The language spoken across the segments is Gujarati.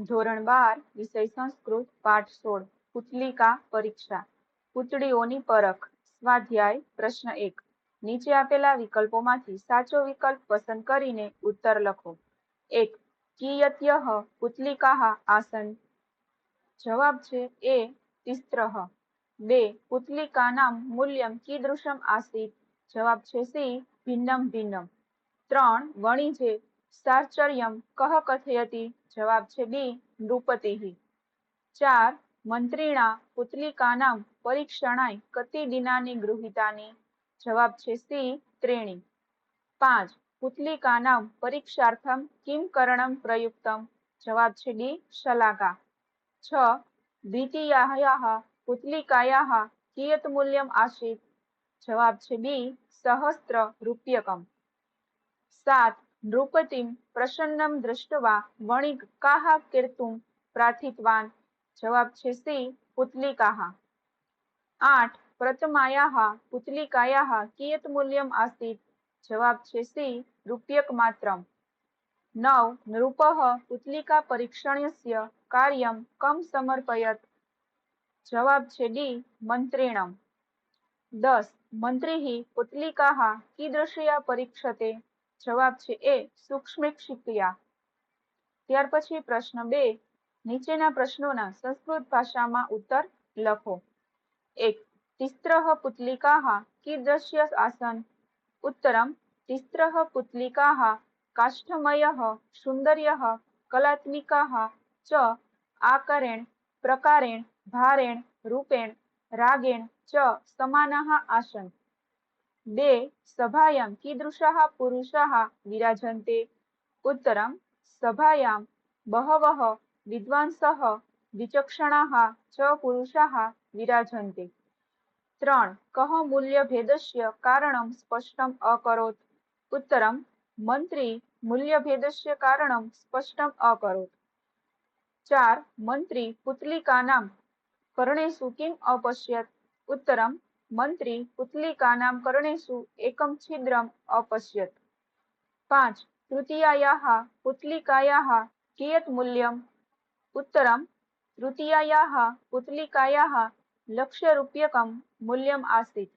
ધોરણ 12 વિષય સંસ્કૃત પાઠ 16 પુતલિકા પરીક્ષા પુતળીઓની પરખ સ્વાધ્યાય પ્રશ્ન 1 નીચે આપેલા વિકલ્પોમાંથી સાચો વિકલ્પ પસંદ કરીને ઉત્તર લખો. 1. કિયત્યઃ પુતલિકાઃ આસન. જવાબ છે એ. तिस्रः. 2. પુતલિકાનાં મૂલ્યં कीदृशम् आसीत्. જવાબ છે સી. ભિન્નમ ભિન્નમ. 3. વણિજે સાહચર્યં કઃ કથયતિ. જવાબ છે બી. નૃપતિઃ. 4. મંત્રીણા પુતલિકાનાં પરીક્ષણાય કતિ દિનાनि ગૃહીતાनि. જવાબ છે સી. 3. 5. પુતલિકાનાં પરીક્ષાર્થં કિમ કरणं પ્રયુક્તમ. જવાબ છે ડી. શલાકા. 6. દ્વિતીયાયાः પુતલિકાયાः કિયत् મૂલ્યમ આસીत्. જવાબ છે બી. સહસ્ત્ર રૂપ્યકમ. 7. નૃપતિં પ્રસન્नं દૃष्ट्वा વણિક કાः कर्तुं પ્રાર્થિતવાન. જવાબ છે સી. પુતલિકાः. 8. પ્રથમાયાः પુતલિકાયાः કિયत् મૂલ્યમ આસીत्. જવાબ છે સી. રૂપ્યકમાત્રમ. 9. નૃપः પુતલિકા પરીક્ષણસ્ય કાર્યં કમ સમર્પયત. જવાબ છે ડી. મંત્રીણમ. 10. મંત્રીઃ પુતલિકાः कीदृशया પરીક્ષતે. જવાબ છે એ. સૂક્ષ્મશિક્ષયા. ત્યાર પછી પ્રશ્ન 2. નીચેના પ્રશ્નોના સંસ્કૃત ભાષામાં ઉત્તર લખો. 1. तिस्रः पुतलिकाः कीदृश्य आसन्. उत्तरं तिस्रः पुतलिकाः काष्ठमयः सौन्दर्यः कलात्मिकाः च आकारेण प्रकारेण भारेण रूपेण रागेण च समानाः आसन्. 2. सभायां कीदृशाः पुरुषाः विराजन्ते. उत्तरं सभायां बहवः विद्वांसः विचक्षणाः च पुरुषाः विराजन्ते. 3. कः मूल्यभेदस्य कारणं स्पष्टम् अकरोत्. उत्तरं मंत्री मूल्यभेदस्य कारणं स्पष्टम् अकरोत्. 4. मंत्री पुतलिकानां कर्णेषु किम् अपश्यत्. उत्तरं मंत्री पुतलिकानां कर्णेषु एकं छिद्रम् अपश्यत्. 5. तृतीयायाः पुतलिकायाः कियत् मूल्यम्. उत्तरं तृतीयायाः पुतलिकायाः लक्ष्यरूप्यकं मूल्यम् आसीत्.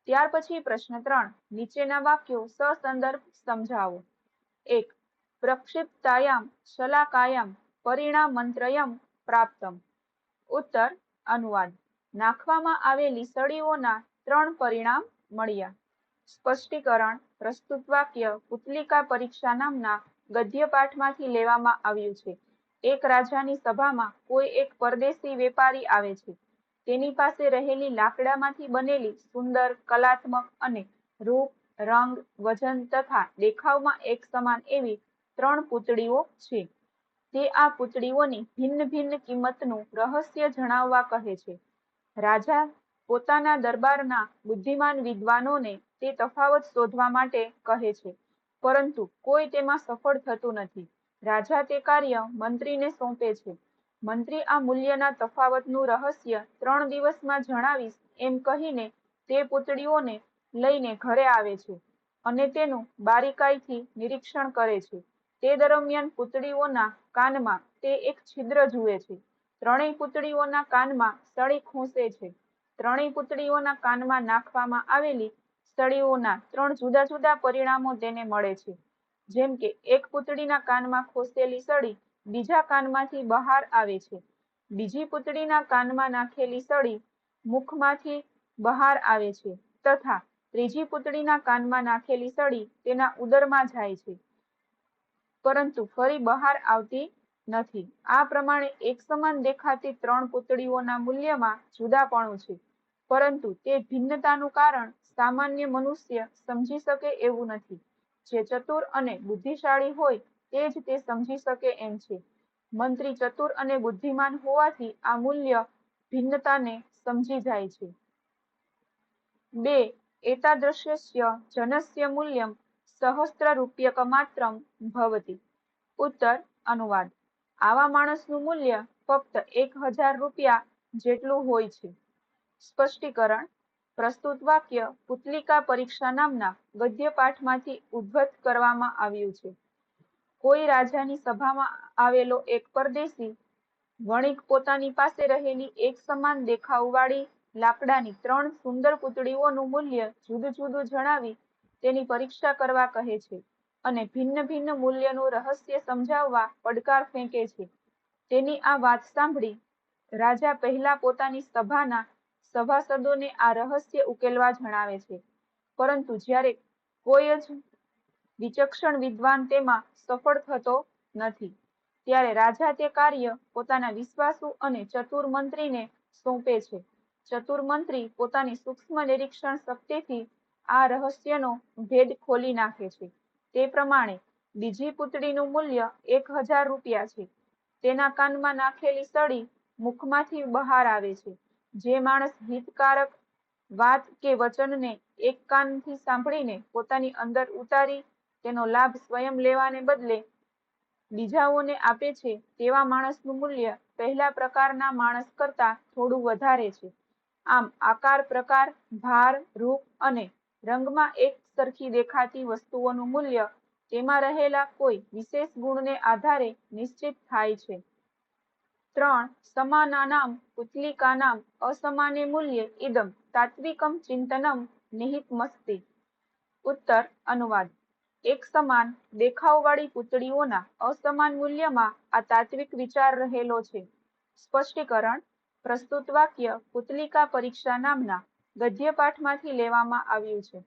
ત્યાર પછી પ્રશ્ન 3. નીચેના વાક્યો સસંદર્ભ સમજાવો. 1. પ્રક્ષિપ્તાયામ શલાકાયામ પરિણામંત્રયમ પ્રાપ્તમ. ઉત્તર અનુવાદ. નાખવામાં આવેલી સળીઓના 3 પરિણામ મળ્યા. સ્પષ્ટીકરણ. પ્રસ્તુત વાક્ય પુતલિકા પરીક્ષા નામના ગદ્યપાઠમાંથી લેવામાં આવ્યું છે. એક રાજાની સભામાં કોઈ એક પરદેશી વેપારી આવે છે. તેની પાસે રહેલી લાકડામાંથી બનેલી સુંદર, કલાત્મક અને રૂપ, રંગ, વજન તથા દેખાવમાં એક સમાન એવી 3 પૂતળીઓ છે. તે આ પૂતળીઓની ભિન્ન ભિન્ન કિંમતનું રહસ્ય જણાવવા કહે છે. રાજા પોતાના દરબારના બુદ્ધિમાન વિદ્વાનોને તે તફાવત શોધવા માટે કહે છે, પરંતુ કોઈ તેમાં સફળ થતું નથી. રાજા તે કાર્ય મંત્રીને સોંપે છે. મંત્રી આ મૂલ્યના તફાવતનું રહસ્ય 3 દિવસમાં જણાવીશ એમ કહીને તે પૂતળીઓને લઈને ઘરે આવે છે અને તેનું બારીકાઈથી નિરીક્ષણ કરે છે. તે દરમિયાન પૂતળીઓના કાનમાં તે એક છિદ્ર જુએ છે. ત્રણેય પૂતળીઓના કાનમાં સળી ખોસે છે. ત્રણેય પૂતળીઓના કાનમાં નાખવામાં આવેલી સળીઓના 3 જુદા જુદા પરિણામો તેને મળે છે. જેમ કે એક પૂતળીના કાનમાં ખોસેલી સળી બીજા કાનમાંથી બહાર આવે છે. બીજી પૂતળીના કાનમાં નાખેલી સળી મુખમાંથી બહાર આવે છે તથા ત્રીજી પૂતળીના કાનમાં નાખેલી સળી તેના ઉદરમાં જાય છે, પરંતુ ફરી બહાર આવતી નથી. આ પ્રમાણે એક સમાન દેખાતી 3 પૂતળીઓના મૂલ્યમાં જુદાપણું છે, પરંતુ તે ભિન્નતાનું કારણ સામાન્ય મનુષ્ય સમજી શકે એવું નથી. જે ચતુર અને બુદ્ધિશાળી હોય તે જ તે સમજી શકે એમ છે. મંત્રી ચતુર અને બુદ્ધિમાન હોવાથી આ મૂલ્ય ભિન્નતાને સમજી જાય છે. 2. એતાદૃશસ્ય જનસ્ય મૂલ્યં સહસ્રરૂપ્યકમાત્રમ ભવતિ. ઉત્તર અનુવાદ. આવા માણસનું મૂલ્ય ફક્ત 1000 રૂપિયા જેટલું હોય છે. સ્પષ્ટીકરણ. પ્રસ્તુત વાક્ય પુતલિકા પરીક્ષા નામના ગદ્યપાઠમાંથી ઉદ્ધત કરવામાં આવ્યું છે. કોઈ રાજાની સભામાં આવેલો એક પરદેશી વણિક પોતાની પાસે રહેલી એક સમાન દેખાવવાળી લાકડાની 3 સુંદર પૂતળીઓનું મૂલ્ય જુદું જુદું જણાવી તેની પરીક્ષા કરવા કહે છે અને ભિન્ન ભિન્ન મૂલ્યનું રહસ્ય સમજાવવા પડકાર ફેંકે છે. તેની આ વાત સાંભળી રાજા પહેલા પોતાની સભાના સભાસદોને આ રહસ્ય ઉકેલવા જણાવે છે, પરંતુ જ્યારે કોઈ જ વિચક્ષણ વિદ્વાન તેમાં સફળ થતો નથી, ત્યારે રાજા તે કાર્ય પોતાના વિશ્વાસુ અને ચતુર મંત્રીને સોંપે છે. ચતુર મંત્રી પોતાની સૂક્ષ્મ નિરીક્ષણ શક્તિથી આ રહસ્યનો ભેદ ખોલી નાખે છે. તે પ્રમાણે બીજી પૂતળીનું મૂલ્ય 1000 રૂપિયા છે. તેના કાનમાં નાખેલી સળી મુખમાંથી બહાર આવે છે. જે માણસ હિતકારક વાત કે વચનને એક કાનથી સાંભળીને પોતાની અંદર ઉતારી તેનો લાભ સ્વયં લેવાને બદલે બીજાઓને આપે છે, તેવા માણસનું મૂલ્ય પહેલા પ્રકારના માણસ કરતાં થોડું વધારે છે. આમ આકાર, પ્રકાર, ભાર, રૂપ અને રંગમાં એક સરખી દેખાતી વસ્તુઓનું મૂલ્ય તેમાં રહેલા કોઈ વિશેષ ગુણને આધારે નિશ્ચિત થાય છે. 3 સમાનાનામ પુતલિકાનામ અસમાને મૂલ્યે ઇદમ તાત્વિકમ ચિંતનમ નિહિતમસ્તિ. ઉત્તર અનુવાદ. એક સમાન દેખાવવાળી પૂતળીઓના અસમાન મૂલ્યમાં આ તાત્વિક વિચાર રહેલો છે. સ્પષ્ટીકરણ. પ્રસ્તુત વાક્ય પુતલિકા પરીક્ષા નામના ગદ્યપાઠમાંથી લેવામાં આવ્યું છે.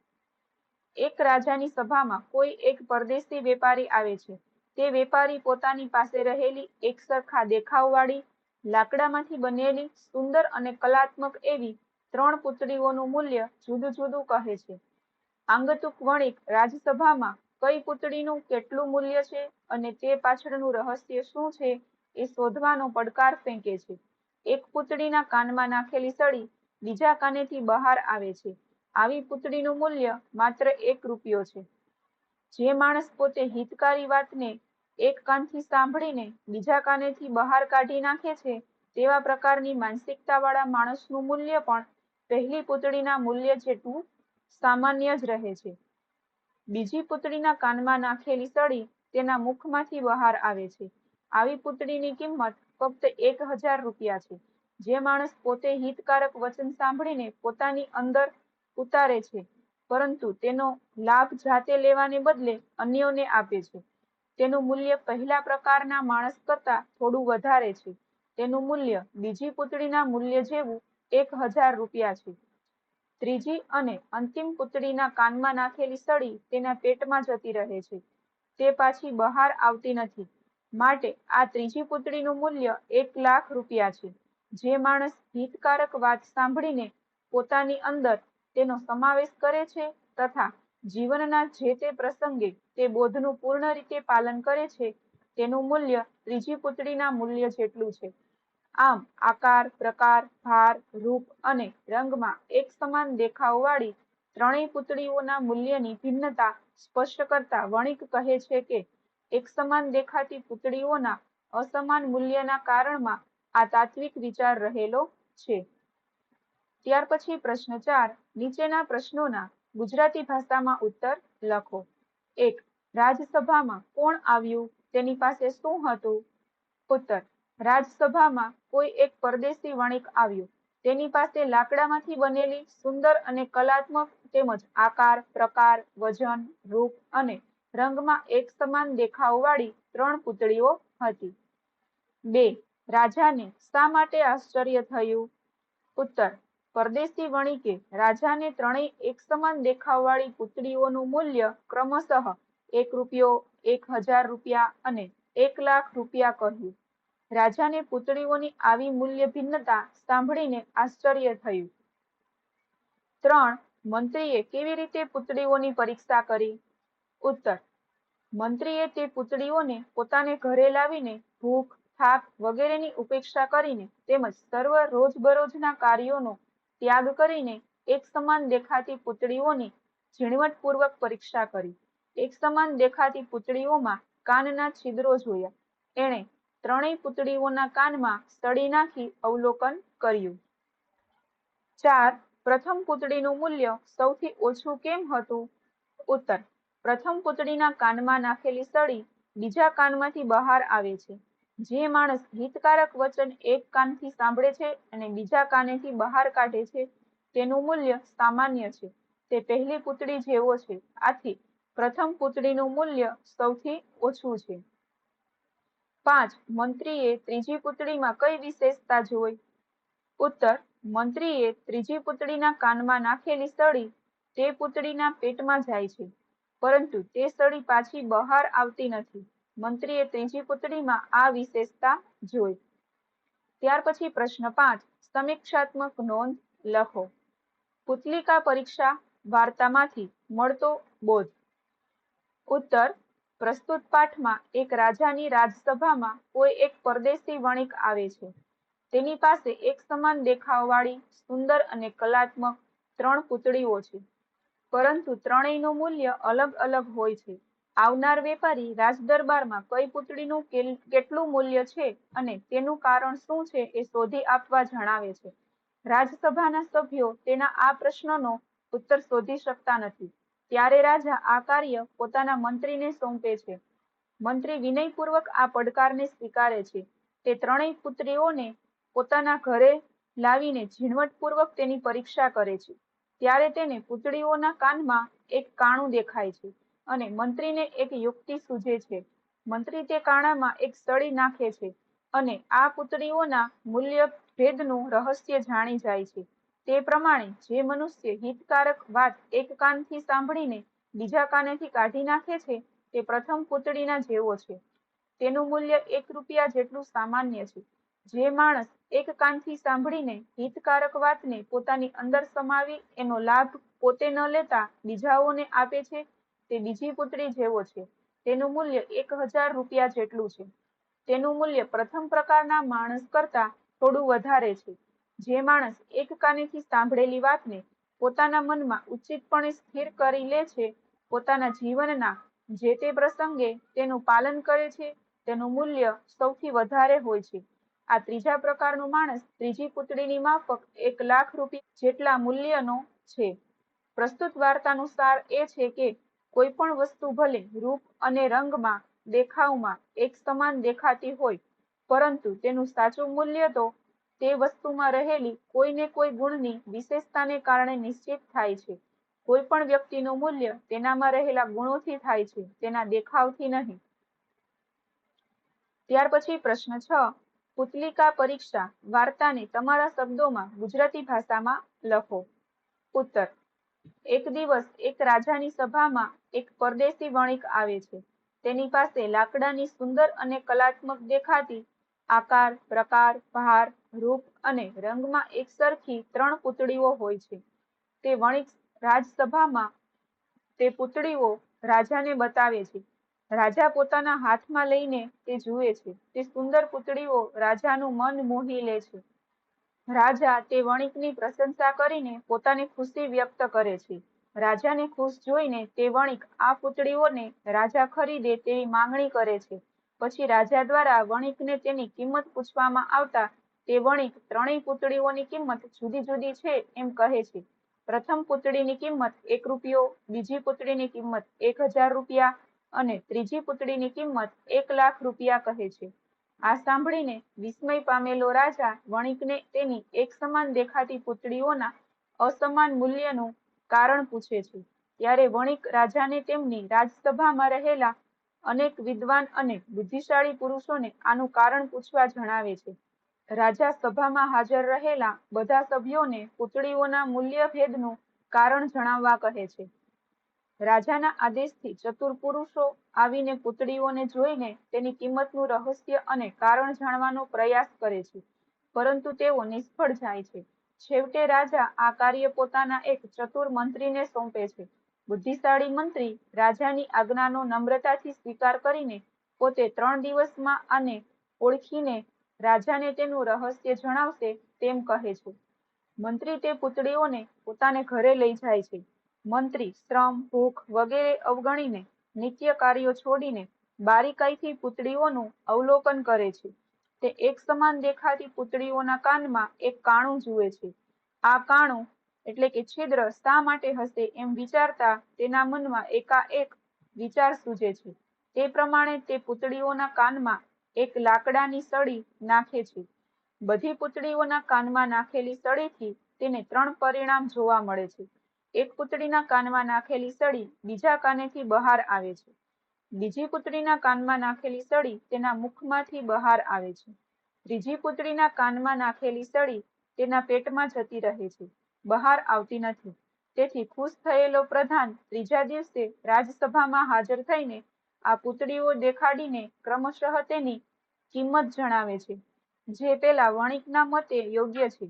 એક રાજાની સભામાં કોઈ એક પરદેશી વેપારી આવે છે. તે વેપારી પોતાની પાસે રહેલી એક સરખા દેખાવવાળી લાકડામાંથી બનેલી સુંદર અને કલાત્મક એવી 3 પૂતળીઓનું મૂલ્ય જુદું જુદું કહે છે. આંગતુક વણિક રાજસભામાં કઈ પૂતળીનું કેટલું મૂલ્ય છે અને તે પાછળનું રહસ્ય શું છે એ શોધવાનો પડકાર ફેંકે છે. એક પૂતળીના કાનમાં નાખેલી સળી બીજા કાનેથી બહાર આવે છે. આવી પૂતળીનું મૂલ્ય માત્ર 1 રૂપિયો છે. જે માણસ પોતે હિતકારી વાતને એક કાનથી સાંભળીને બીજા કાનેથી બહાર કાઢી નાખે છે, તેવા પ્રકારની માનસિકતાવાળા માણસનું મૂલ્ય પણ પહેલી પૂતળીના મૂલ્ય જેટલું સામાન્ય જ રહે છે. બીજી પૂતળીના કાનમાં નાખેલી સળી તેના મુખમાંથી બહાર આવે છે. આવી પૂતળીની કિંમત ફક્ત 1000 રૂપિયા છે. જે માણસ પોતે હિતકારક વચન સાંભળીને પોતાની અંદર ઉતારે છે, પરંતુ તેનો લાભ જાતે લેવાને બદલે અન્યોને આપે છે, તેનું મૂલ્ય પહેલા પ્રકારના માણસ કરતાં થોડું વધારે છે. તેનું મૂલ્ય બીજી પૂતળીના મૂલ્ય જેવું 1000 રૂપિયા છે. ત્રીજી અને અંતિમ પૂતળીના કાનમાં નાખેલી સળી તેના પેટમાં જતી રહે છે. તે પાછી બહાર આવતી નથી. માટે આ ત્રીજી પૂતળીનું મૂલ્ય 1 લાખ રૂપિયા છે. જે માણસ હિતકારક વાત સાંભળીને પોતાની અંદર તેનો સમાવેશ કરે છે તથા જીવનના જે તે પ્રસંગે તે બોધનું પૂર્ણ રીતે પાલન કરે છે, તેનું મૂલ્ય ત્રીજી પૂતળીના મૂલ્ય જેટલું છે. આમ આકાર, પ્રકાર, ભાર, રૂપ અને રંગમાં એક સમાન દેખાવવાળી 3 પૂતળીઓના મૂલ્યની ભિન્નતા સ્પષ્ટ કરતા વણિક કહે છે કે એક સમાન દેખાતી પૂતળીઓના અસમાન મૂલ્યના કારણમાં આ તાત્વિક વિચાર રહેલો છે. ત્યાર પછી પ્રશ્ન 4. નીચેના પ્રશ્નોના ગુજરાતી ભાષામાં ઉત્તર લખો. 1. રાજસભામાં કોણ આવ્યું? તેની પાસે શું હતું? ઉત્તર. રાજસભામાં કોઈ એક પરદેશી વણિક આવ્યો. તેની પાસે લાકડામાંથી બનેલી સુંદર અને કલાત્મક તેમજ આકાર, પ્રકાર, વજન, રૂપ અને રંગમાં એક સમાન દેખાવવાળી 3 પૂતળીઓ હતી. 2. રાજાને શા માટે આશ્ચર્ય થયું? ઉત્તર. પરદેશી વણિકે રાજાને 3 એક સમાન દેખાવવાળી પૂતળીઓનું મૂલ્ય ક્રમશઃ 1 રૂપિયો, 1000 રૂપિયા અને 1 લાખ રૂપિયા કહ્યું. રાજાને પૂતળીઓની આવી મૂલ્ય ભિન્નતા સાંભળીને આશ્ચર્ય થયું. 3. મંત્રીએ કેવી રીતે પૂતળીઓની પરીક્ષા કરી? ઉત્તર. મંત્રીએ તે પૂતળીઓને પોતાને ઘરે લાવીને ભૂખ, થાક વગેરેની ઉપેક્ષા કરીને તેમજ સર્વ રોજબરોજના કાર્યોનો ત્યાગ કરીને એક સમાન દેખાતી પૂતળીઓની ઝીણવટપૂર્વક પરીક્ષા કરી. એક સમાન દેખાતી પૂતળીઓમાં કાનના છિદ્રો જોયા. એણે 3 પૂતળીઓના કાનમાં સળી નાખી અવલોકન કર્યું. 4. પ્રથમ પૂતળીનું મૂલ્ય સૌથી ઓછું કેમ હતું? ઉત્તર. પ્રથમ પૂતળીના કાનમાં નાખેલી સળી બીજા કાનમાંથી બહાર આવે છે. જે માણસ હિતકારક વચન એક કાનથી સાંભળે છે અને બીજા કાનેથી બહાર કાઢે છે, તેનું મૂલ્ય સામાન્ય છે. તે પહેલી પૂતળી જેવો છે. આથી પ્રથમ પૂતળીનું મૂલ્ય સૌથી ઓછું છે. 5. મંત્રીએ ત્રીજી પૂતળીમાં કઈ વિશેષતા જોઈ? ઉત્તર: મંત્રીએ ત્રીજી પૂતળીના કાનમાં નાખેલી સળી તે પૂતળીના પેટમાં જાય છે, પરંતુ તે સળી પાછી બહાર આવતી નથી. મંત્રીએ ત્રીજી પૂતળીમાં આ વિશેષતા જોઈ. ત્યાર પછી પ્રશ્ન 5. સમીક્ષાત્મક નોંધ લખો. પુતલિકા પરીક્ષા વાર્તામાંથી મળતો બોધ. ઉત્તર: પ્રસ્તુત પાઠમાં એક રાજાની રાજસભામાં કોઈ એક પરદેશી વણિક આવે છે. તેની પાસે એક સમાન દેખાવવાળી, સુંદર અને કલાત્મક 3 પૂતળીઓ છે, પરંતુ ત્રણેયનું મૂલ્ય અલગ અલગ હોય છે. આવનાર વેપારી રાજદરબારમાં કઈ પૂતળીનું કેટલું મૂલ્ય છે અને તેનું કારણ શું છે એ શોધી આપવા જણાવે છે. રાજસભાના સભ્યો તેના આ પ્રશ્નનો ઉત્તર શોધી શકતા નથી. ત્યારે રાજા આ કાર્ય પોતાના મંત્રીને સોંપે છે. મંત્રી વિનયપૂર્વક આ પડકારને સ્વીકારે છે. તે ત્રણેય પુત્રીઓને પોતાના ઘરે લાવીને ઝીણવટપૂર્વક તેની પરીક્ષા કરે છે. ત્યારે તેને પૂતળીઓના કાનમાં એક કાણું દેખાય છે અને મંત્રીને એક યુક્તિ સૂઝે છે. મંત્રી તે કાણામાં એક સળી નાખે છે અને આ પૂતળીઓના મૂલ્યભેદનું રહસ્ય જાણી જાય છે. તે પ્રમાણે જે મનુષ્ય હિતકારક વાત એક કાનથી સાંભળીને બીજા કાનેથી કાઢી નાખે છે, તે પ્રથમ પૂતળીના જેવો છે. તેનું મૂલ્ય 1 રૂપિયા જેટલું સામાન્ય છે. જે માણસ એક કાનથી સાંભળીને હિતકારક વાતને પોતાની અંદર સમાવી એનો લાભ પોતે ન લેતા બીજાઓને આપે છે, તે બીજી પૂતળી જેવો છે. તેનું મૂલ્ય 1000 રૂપિયા જેટલું છે. તેનું મૂલ્ય પ્રથમ પ્રકારના માણસ કરતા થોડું વધારે છે. જે માણસ એક કાનેથી સાંભળેલી વાતને પોતાના મનમાં ઉચિતપણે સ્થિર કરી લે છે, પોતાના જીવનના જે તે પ્રસંગે તેનું પાલન કરે છે, તેનું મૂલ્ય સૌથી વધારે હોય છે. આ ત્રીજા પ્રકારનો માણસ ત્રીજી પૂતળીની માફક 1 લાખ રૂપિયા જેટલા મૂલ્યનો છે. પ્રસ્તુત વાર્તાનો સાર એ છે કે કોઈ પણ વસ્તુ ભલે રૂપ અને રંગમાં, દેખાવમાં એક સમાન દેખાતી હોય, પરંતુ તેનું સાચું મૂલ્ય તો તે વસ્તુમાં રહેલી કોઈને કોઈ ગુણની વિશેષતાને કારણે નિશ્ચિત થાય છે. કોઈ પણ વ્યક્તિનું મૂલ્ય તેનામાં રહેલા ગુણોથી થાય છે, તેના દેખાવથી નહીં. ત્યાર પછી પ્રશ્ન 6. પુતલિકા પરીક્ષા વાર્તાને તમારા શબ્દોમાં ગુજરાતી ભાષામાં લખો. ઉત્તર: એક દિવસ એક રાજાની સભામાં એક પરદેશી વણિક આવે છે. તેની પાસે લાકડાની સુંદર અને કલાત્મક દેખાતી આકાર, પ્રકાર, ભાર, રૂપ અને રંગમાં એકસરખી 3 પૂતળીઓ હોય છે. તે વણિક રાજસભામાં તે પૂતળીઓ રાજાને બતાવે છે. રાજા પોતાના હાથમાં લઈને તે જુએ છે. તે સુંદર પૂતળીઓ રાજાનું મન મોહી લે છે. રાજા તે વણિકની પ્રશંસા કરીને પોતાની ખુશી વ્યક્ત કરે છે. રાજાને ખુશ જોઈને તે વણિક આ પૂતળીઓને રાજા ખરીદે તેવી માંગણી કરે છે. પછી રાજા દ્વારા વણિકને તેની કિંમત પૂછવામાં આવતા તે વણિક ત્રણેય પૂતળીઓની કિંમત જુદી જુદી છે એમ કહે છે. પ્રથમ પૂતળીની કિંમત 1 રૂપિયો, બીજી પૂતળીની કિંમત 1000 રૂપિયા અને ત્રીજી પૂતળીની કિંમત 1 લાખ રૂપિયા કહે છે. આ સાંભળીને વિસ્મય પામેલો રાજા વણિકને તેની એક સમાન દેખાતી પૂતળીઓના અસમાન મૂલ્યનું કારણ પૂછે છે. ત્યારે વણિક રાજાને તેમની રાજસભામાં રહેલા અનેક વિદ્વાન અને બુદ્ધિશાળી પુરુષોને આનું કારણ પૂછવા જણાવે છે. રાજા સભામાં હાજર રહેલા બધા સભ્યોને પૂતળીઓના મૂલ્યભેદનું કારણ જણાવવા કહે છે. રાજાના આદેશથી ચતુર પુરુષો આવીને પૂતળીઓને જોઈને તેની કિંમતનું રહસ્ય અને કારણ જાણવાનો પ્રયાસ કરે છે, પરંતુ તેઓ નિષ્ફળ જાય છે. છેવટે રાજા આ કાર્ય પોતાના એક ચતુર મંત્રીને સોંપે છે. બુદ્ધિશાળી મંત્રી રાજાની આજ્ઞાનો નમ્રતાથી સ્વીકાર કરીને પોતે 3 દિવસમાં આને ઓળખીને રાજાને તેનું રહસ્ય જણાવશે તેમ કહે છે. મંત્રી તે પૂતળીઓને પોતાને ઘરે લઈ જાય છે. મંત્રી શ્રમ, ભૂખ વગેરે અવગણીને નિત્ય કાર્યો છોડીને બારીકાઈથી પૂતળીઓનું અવલોકન કરે છે. તે એક સમાન દેખાતી પૂતળીઓના કાનમાં એક કાણું જુએ છે. આ કાણું એટલે કે છિદ્ર શા માટે હશે એમ વિચારતા તેના મનમાં એકાએક વિચાર સૂઝે છે. તે પ્રમાણે તે પૂતળીઓના કાનમાં એક લાકડાની સળી નાખે છે. બધી પૂતળીઓના કાનમાં નાખેલી સળીથી તેને 3 પરિણામ જોવા મળે છે. એક પૂતળીના કાનમાં નાખેલી સળી બીજા કાનેથી બહાર આવે છે. બીજી પૂતળીના કાનમાં નાખેલી સળી તેના મુખમાંથી બહાર આવે છે. ત્રીજી પૂતળીના કાનમાં નાખેલી સળી તેના પેટમાં જતી રહે છે, બહાર આવતી નથી. તેથી ખુશ થયેલો પ્રધાન ત્રીજા દિવસે રાજસભામાં હાજર થઈને આ પૂતળીઓ દેખાડીને ક્રમશઃ તેની કિંમત જણાવે છે, જે પેલા વણિકના મતે યોગ્ય છે.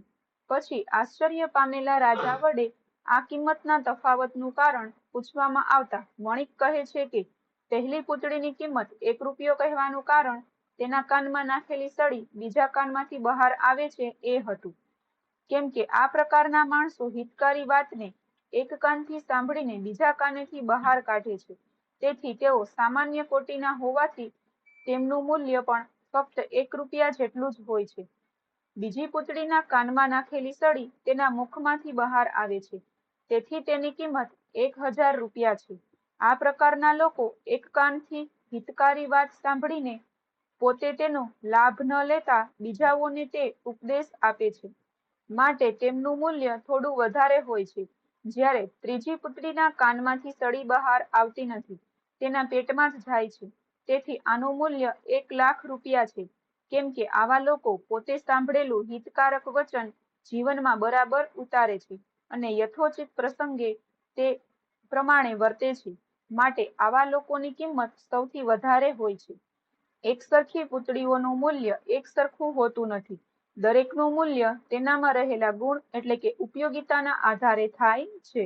પછી આશ્ચર્ય પામેલા રાજા વડે આ કિંમતના તફાવતનું કારણ પૂછવામાં આવતા વણિક કહે છે કે પહેલી પૂતળીની કિંમત 1 રૂપિયો કહેવાનું કારણ તેના કાનમાં નાખેલી સળી બીજા કાનમાંથી બહાર આવે છે એ હતું. કેમ કે આ પ્રકારના માણસો હિતકારી વાતને એક કાનથી સાંભળીને બીજા કાનેથી બહાર કાઢે છે. તેથી તેઓ સામાન્ય કોટીના હોવાથી તેમનું મૂલ્ય પણ ફક્ત 1 રૂપિયા જેટલું જ હોય છે. બીજી પૂતળીના કાનમાં નાખેલી સળી તેના મુખમાંથી બહાર આવે છે, તેથી તેની કિંમત 1000 રૂપિયા છે. આ પ્રકારના લોકો એક કાનથી હિતકારી વાત સાંભળીને પોતે તેનો લાભ ન લેતા બીજાઓને તે ઉપદેશ આપે છે, માટે તેમનું મૂલ્ય થોડું વધારે હોય છે. જ્યારે ત્રીજી પુત્રીના કાનમાંથી સળી બહાર આવતી નથી, તેના પેટમાં જ જાય છે. તેથી આનું મૂલ્ય 1 લાખ રૂપિયા છે, કેમ કે આવા લોકો પોતે સાંભળેલું હિતકારક વચન જીવનમાં બરાબર ઉતારે છે અને યથોચિત પ્રસંગે તે પ્રમાણે વર્તે છે. માટે આવા લોકોની કિંમત સૌથી વધારે હોય છે. એક સરખી પુતળીઓનું મૂલ્ય એક સરખું હોતું નથી. દરેકનું મૂલ્ય તેનામાં રહેલા ગુણ એટલે કે ઉપયોગિતાના આધારે થાય છે.